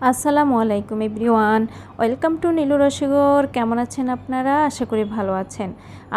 আসসালামু আলাইকুম everyone, welcome to Nilu রসগোর। কেমন আছেন আপনারা? আশা করি ভালো আছেন।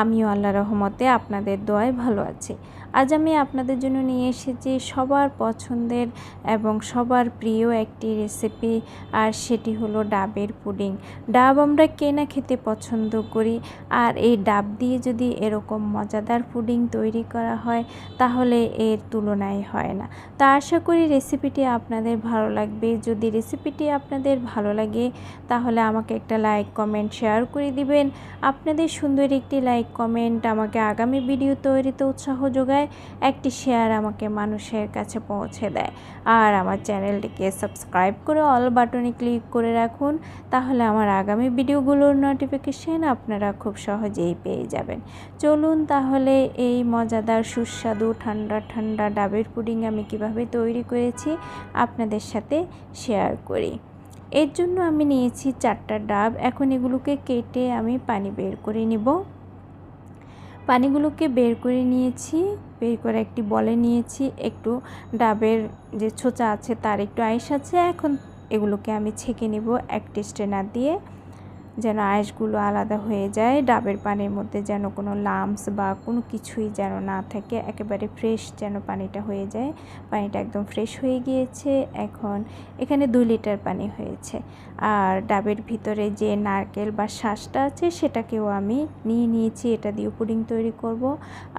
আমিও আল্লাহর রহমতে আপনাদের দোয়ায় ভালো আছি। আজ আমি আপনাদের জন্য নিয়ে এসেছি সবার পছন্দের এবং সবার প্রিয় একটি রেসিপি, আর সেটি হলো ডাবের পুডিং। ডাব আমরা কে না খেতে পছন্দ করি, আর এই ডাব দিয়ে যদি এরকম মজাদার পুডিং তৈরি করা হয় তাহলে এর তুলনাই হয় না। তা আশা করি রেসিপিটি আপনাদের ভালো লাগবে। যদি রেসিপিটি আপনাদের ভালো লাগে তাহলে আমাকে একটা লাইক কমেন্ট শেয়ার করে দিবেন। আপনাদের সুন্দর একটি লাইক কমেন্ট আমাকে আগামী ভিডিও তৈরিতে উৎসাহ যোগায়, একটি শেয়ার আমাকে মানুষের কাছে পৌঁছে দেয়। আর আমার চ্যানেলটিকে সাবস্ক্রাইব করে অল বাটনে ক্লিক করে রাখুন, তাহলে আমার আগামী ভিডিওগুলোর নোটিফিকেশন আপনারা খুব সহজেই পেয়ে যাবেন। চলুন তাহলে এই মজাদার সুস্বাদু ঠান্ডা ঠান্ডা ডাবের পুডিং আমি কিভাবে তৈরি করেছি আপনাদের সাথে শেয়ার করি। এর জন্য আমি নিয়েছি 4টা ডাব। এখন এগুলোকে কেটে আমি পানি বের করে নিব। পানিগুলোকে বের করে নিয়েছি, বের করে একটি বলে নিয়েছি। একটু ডাবের যে ছোচা আছে তার একটু আইস আছে। এখন এগুলোকে আমি ছেঁকে নিব একটি স্ট্রেনার দিয়ে, যেন আঁশগুলো আলাদা হয়ে যায়। ডাবের পানির মধ্যে যেন কোনো লাম্পস বা কোনো কিছুই যেন না থাকে, একেবারে ফ্রেশ যেন পানিটা হয়ে যায়। পানিটা একদম ফ্রেশ হয়ে গিয়েছে। এখন এখানে 2 লিটার পানি হয়েছে। আর ডাবের ভিতরে যে নারকেল বা শাঁসটা আছে সেটাকেও আমি নিয়ে নিয়েছি, এটা দিয়ে পুডিং তৈরি করব।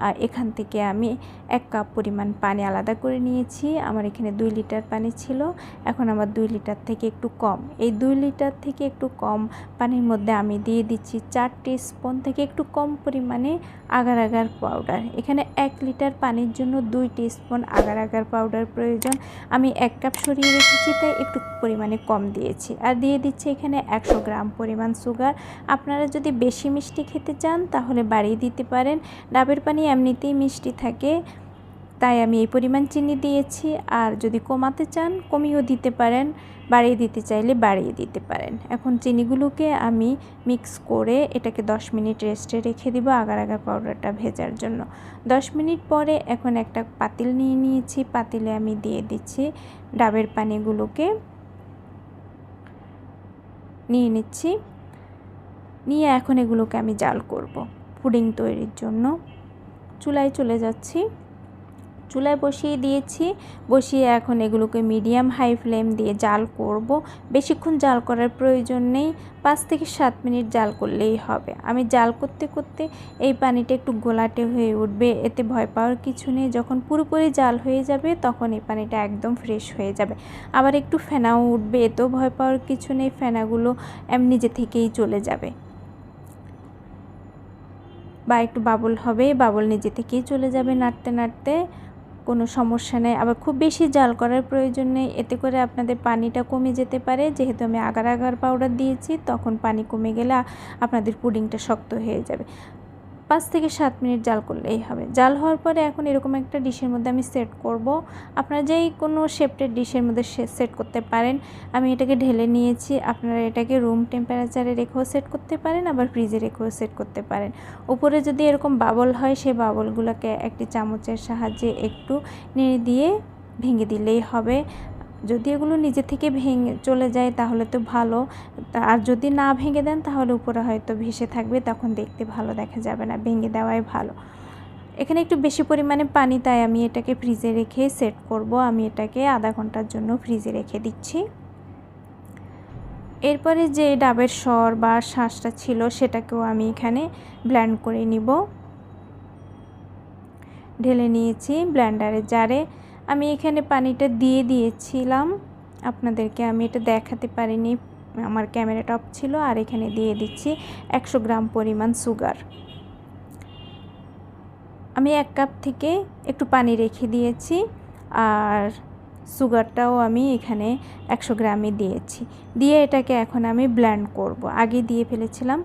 আর এখান থেকে আমি 1 কাপ পরিমাণ পানি আলাদা করে নিয়েছি। আমার এখানে 2 লিটার পানি ছিল, এখন আমার 2 লিটার থেকে একটু কম। এই 2 লিটার থেকে একটু কম পানির মধ্যে আমি দিয়ে দিচ্ছি 4 টিস্পুন থেকে একটু কম পরিমাণে আগার আগার পাউডার। এখানে 1 লিটার পানির জন্য 2 টিস্পুন আগার আগার পাউডার প্রয়োজন। আমি 1 কাপ সরিয়ে রেখেছি, তাই একটু পরিমাণে কম দিয়েছি। আর দিয়ে দিচ্ছি এখানে 100 গ্রাম পরিমাণ সুগার। আপনারা যদি বেশি মিষ্টি খেতে চান তাহলে বাড়িয়ে দিতে পারেন। ডাবের পানি এমনিতেই মিষ্টি থাকে, তাই আমি এই পরিমাণ চিনি দিয়েছি। আর যদি কমাতে চান কমিয়েও দিতে পারেন, বাড়িয়ে দিতে চাইলে বাড়িয়ে দিতে পারেন। এখন চিনিগুলোকে আমি মিক্স করে এটাকে 10 মিনিট রেস্টে রেখে দিব আগার আগার পাউডারটা ভেজার জন্য। 10 মিনিট পরে এখন একটা পাতিল নিয়ে নিয়েছি, পাতিলে আমি দিয়ে দিচ্ছি ডাবের পানিগুলোকে, নিয়ে নিচ্ছি। নিয়ে এখন এগুলোকে আমি জাল করব পুডিং তৈরির জন্য। চুলায় চলে যাচ্ছি, চুলায় বসিয়ে দিয়েছি। বসিয়ে এখন এগুলোকে মিডিয়াম হাই ফ্লেম দিয়ে জাল করব। বেশিক্ষণ জাল করার প্রয়োজন নেই, 5 থেকে 7 মিনিট জাল করলেই হবে। আমি জাল করতে করতে এই পানিটা একটু গোলাটে হয়ে উঠবে, এতে ভয় পাওয়ার কিছু নেই। যখন পুরোপুরি জাল হয়ে যাবে তখন এই পানিটা একদম ফ্রেশ হয়ে যাবে। আবার একটু ফেনাও উঠবে, এতেও ভয় পাওয়ার কিছু নেই, ফেনাগুলো নিজে থেকেই চলে যাবে। বা একটু বাবল হবে, বাবল নিজে থেকেই চলে যাবে নাড়তে নাড়তে, কোনো সমস্যা নেই। আবার খুব বেশি জাল করার প্রয়োজন নেই, এতে করে আপনাদের পানিটা কমে যেতে পারে। যেহেতু আমি আগার আগার পাউডার দিয়েছি, তখন পানি কমে গেলে আপনাদের পুডিংটা শক্ত হয়ে যাবে। 5 থেকে 7 মিনিট জাল করলেই হবে। জাল হওয়ার পরে এখন এরকম একটা ডিশের মধ্যে আমি সেট করব। আপনারা যেই কোনো শেপটের ডিশের মধ্যে সেট করতে পারেন। আমি এটাকে ঢেলে নিয়েছি। আপনারা এটাকে রুম টেম্পারেচারে রেখেও সেট করতে পারেন, আবার ফ্রিজে রেখেও সেট করতে পারেন। উপরে যদি এরকম বাবল হয়, সেই বাবলগুলোকে একটি চামচের সাহায্যে একটু নেড়ে দিয়ে ভেঙে দিলেই হবে। যদি এগুলো নিজে থেকে ভেঙে চলে যায় তাহলে তো ভালো, আর যদি না ভেঙে দেন তাহলে উপরে হয়তো ভেসে থাকবে, তখন দেখতে ভালো দেখা যাবে না। ভেঙে দেওয়াই ভালো। এখানে একটু বেশি পরিমাণে পানি, তাই আমি এটাকে ফ্রিজে রেখে সেট করব। আমি এটাকে আধা ঘন্টার জন্য ফ্রিজে রেখে দিচ্ছি। এরপরে যে ডাবের সর বা শাঁসটা ছিল সেটাকেও আমি এখানে ব্লেন্ড করে নিব। ঢেলে নিয়েছি ব্লেন্ডারের জারে। আমি এখানে পানিটা দিয়ে দিয়েছিলাম, আপনাদেরকে আমি এটা দেখাতে পারিনি, আমার ক্যামেরাটা অফ ছিল। আর এখানে দিয়ে দিচ্ছি 100 গ্রাম পরিমাণ সুগার। আমি 1 কাপ থেকে একটু পানি রেখে দিয়েছি, আর সুগারটাও আমি এখানে 100 গ্রামই দিয়েছি। দিয়ে এটাকে এখন আমি ব্লেন্ড করব। আগে দিয়ে ফেলেছিলাম,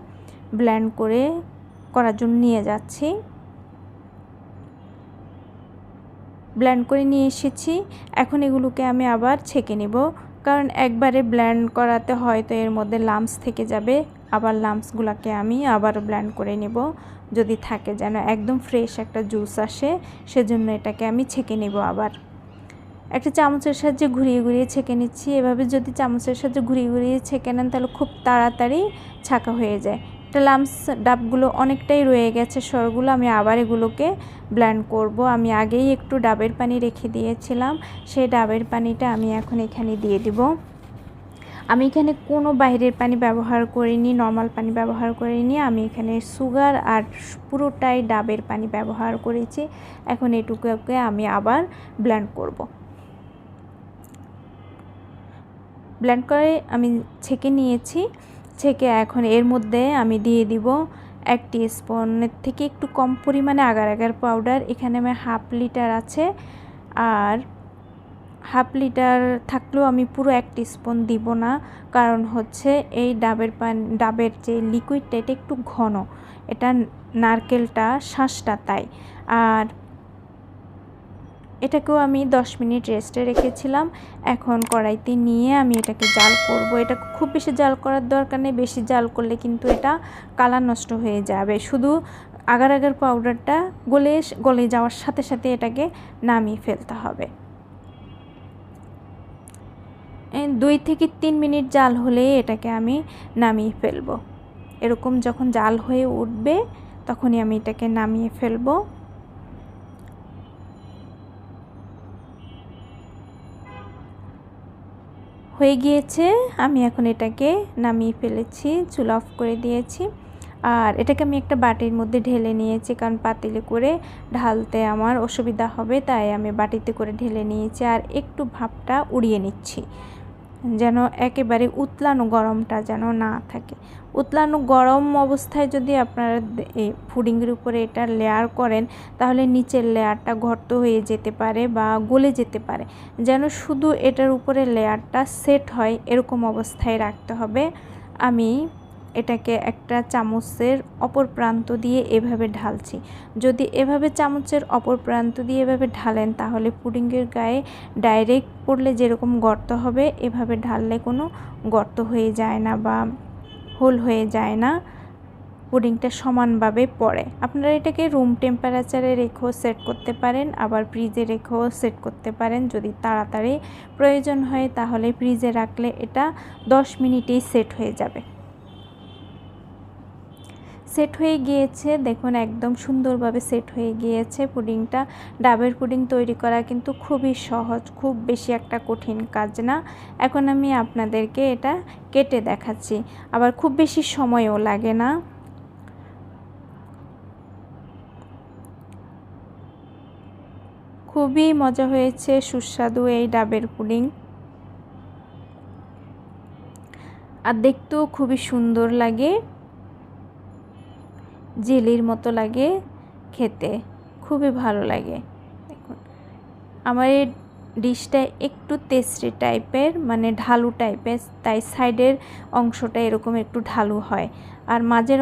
ব্লেন্ড করার জন্য নিয়ে যাচ্ছি। ব্লেন্ড করে নিয়ে এসেছি। এখন এগুলোকে আমি আবার ছেঁকে নেব, কারণ একবারে ব্লেন্ড করাতে হয়তো এর মধ্যে লাম্পস থেকে যাবে, আবার লাম্পসগুলোকে আমি আবারও ব্লেন্ড করে নেব, যদি থাকে যেন একদম ফ্রেশ একটা জুস আসে, সেজন্য এটাকে আমি ছেঁকে নেব। আবার একটা চামচের সাহায্যে ঘুরিয়ে ঘুরিয়ে ছেঁকে নিচ্ছি। এভাবে যদি চামচের সাহায্যে ঘুরিয়ে ঘুরিয়ে ছেঁকে নেন তাহলে খুব তাড়াতাড়ি ছাঁকা হয়ে যায়। একটা লাম্পস ডাবগুলো অনেকটাই রয়ে গেছে, সরগুলো আমি আবার এগুলোকে ব্লেন্ড করব। আমি আগেই একটু ডাবের পানি রেখে দিয়েছিলাম, সেই ডাবের পানিটা আমি এখন এখানে দিয়ে দিব। আমি এখানে কোনো বাইরের পানি ব্যবহার করিনি, নর্মাল পানি ব্যবহার করিনি। আমি এখানে সুগার আর পুরোটাই ডাবের পানি ব্যবহার করেছি। এখন এটুকুকে আমি আবার ব্লেন্ড করব। ব্লেন্ড করে আমি ছেঁকে নিয়েছি। ছেঁকে এখন এর মধ্যে আমি দিয়ে দিব 1 টিস্পুনের থেকে একটু কম পরিমাণে আগার পাউডার। এখানে আমার 1/2 লিটার আছে, আর 1/2 লিটার থাকলেও আমি পুরো 1 টিস্পুন দিব না, কারণ হচ্ছে এই ডাবের যে লিকুইডটা এটা একটু ঘন, এটা নারকেলটা শাঁসটা তাই। আর এটাকেও আমি 10 মিনিট রেস্টে রেখেছিলাম। এখন কড়াইতে নিয়ে আমি এটাকে জাল করব। এটা খুব বেশি জাল করার দরকার নেই, বেশি জাল করলে কিন্তু এটা কালার নষ্ট হয়ে যাবে। শুধু আগার পাউডারটা গলে যাওয়ার সাথে সাথে এটাকে নামিয়ে ফেলতে হবে। 2 থেকে 3 মিনিট জাল হলে এটাকে আমি নামিয়ে ফেলবো। এরকম যখন জাল হয়ে উঠবে তখনই আমি এটাকে নামিয়ে ফেলবো। হয়ে গিয়েছে, আমি এখন এটাকে নামিয়ে ফেলেছি, চুলা অফ করে দিয়েছি। আর এটাকে আমি একটা বাটির মধ্যে ঢেলে নিয়েছি, কারণ পাতিলে করে ঢালতে আমার অসুবিধা হবে, তাই আমি বাটিতে করে ঢেলে নিয়েছি। আর একটু ভাপটা উড়িয়ে নিচ্ছি, যেন একেবারে উতলানো গরমটা যেন না থাকে। উতলানো গরম অবস্থায় যদি আপনারা এই পুডিংয়ের উপরে এটা লেয়ার করেন তাহলে নিচের লেয়ারটা গর্ত হয়ে যেতে পারে বা গলে যেতে পারে। যেন শুধু এটার উপরে লেয়ারটা সেট হয় এরকম অবস্থায় রাখতে হবে। আমি এটাকে একটা চামচের অপর প্রান্ত দিয়ে এভাবে ঢালছি। যদি এভাবে চামচের অপর প্রান্ত দিয়ে এভাবে ঢালেন তাহলে পুডিংয়ের গায়ে ডাইরেক্ট পড়লে যেরকম গর্ত হবে, এভাবে ঢাললে কোনো গর্ত হয়ে যায় না বা হোল হয়ে যায় না, পুডিংটা সমানভাবে পড়ে। আপনারা এটাকে রুম টেম্পারেচারে রেখেও সেট করতে পারেন, আবার ফ্রিজে রেখেও সেট করতে পারেন। যদি তাড়াতাড়ি প্রয়োজন হয় তাহলে ফ্রিজে রাখলে এটা 10 মিনিটেই সেট হয়ে যাবে। সেট হয়ে গিয়েছে, দেখুন একদম সুন্দরভাবে সেট হয়ে গিয়েছে পুডিংটা। ডাবের পুডিং তৈরি করা কিন্তু খুবই সহজ, খুব বেশি একটা কঠিন কাজ না। এখন আমি আপনাদেরকে এটা কেটে দেখাচ্ছি, আবার খুব বেশি সময়ও লাগে না। খুবই মজা হয়েছে, সুস্বাদু এই ডাবের পুডিং, আর দেখতেও খুবই সুন্দর লাগে, জেলির মতো লাগে, খেতে খুবই ভালো লাগে। দেখুন আমার এই ডিশটা একটু তেসরি টাইপের, মানে ঢালু টাইপের, তাই সাইডের অংশটা এরকম একটু ঢালু হয়, আর মাঝের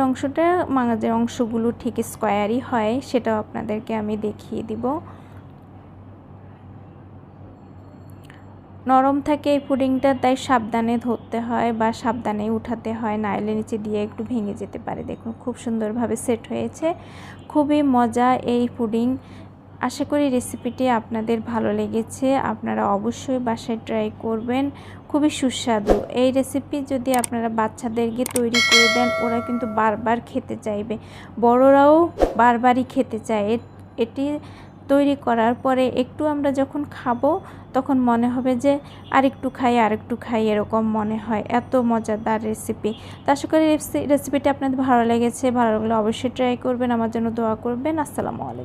অংশগুলো ঠিক স্কোয়ারই হয়, সেটাও আপনাদেরকে আমি দেখিয়ে দিব। নরম থাকে এই পুডিংটা, তাই সাবধানে ধরতে হয় বা সাবধানে উঠাতে হয়, নাইলে নিচে দিয়ে একটু ভেঙে যেতে পারে। দেখুন খুব সুন্দরভাবে সেট হয়েছে, খুবই মজা এই পুডিং। আশা করি রেসিপিটি আপনাদের ভালো লেগেছে, আপনারা অবশ্যই বাসায় ট্রাই করবেন, খুবই সুস্বাদু। এই রেসিপি যদি আপনারা বাচ্চাদেরকে তৈরি করে দেন ওরা কিন্তু বারবার খেতে চাইবে, বড়রাও বারবারই খেতে চায়। এটি তৈরি করার পরে একটু আমরা যখন খাবো তখন মনে হবে যে আরেকটু খাই এরকম মনে হয়, এত মজাদার রেসিপি। তো আশা করি রেসিপিটি আপনাদের ভালো লেগেছে, ভালো লাগলে অবশ্যই ট্রাই করবেন, আমার জন্য দোয়া করবেন। আসসালামু আলাইকুম।